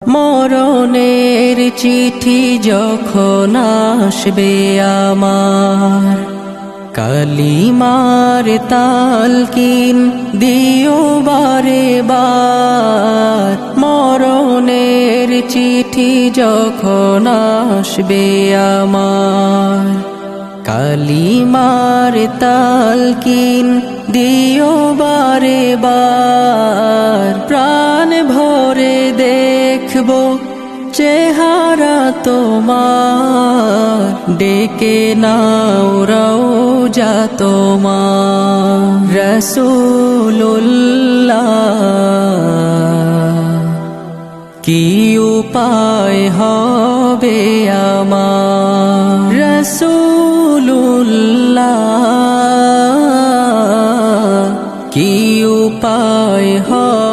মরণের চিঠি যখন আসবে আমার, কালিমার তালকিন দিও বারে বার। মরণের চিঠি যখন আসবে আমার, কালিমার তালকিন দিও বারে বার। প্রাণ ভরে দেখবো চেহারা তোমার, ডেকে নাও রওজা তোমার। রাসূলুল্লাহ কি উপায় হবে আমার, রাসূলুল্লাহ কি উপায় হবে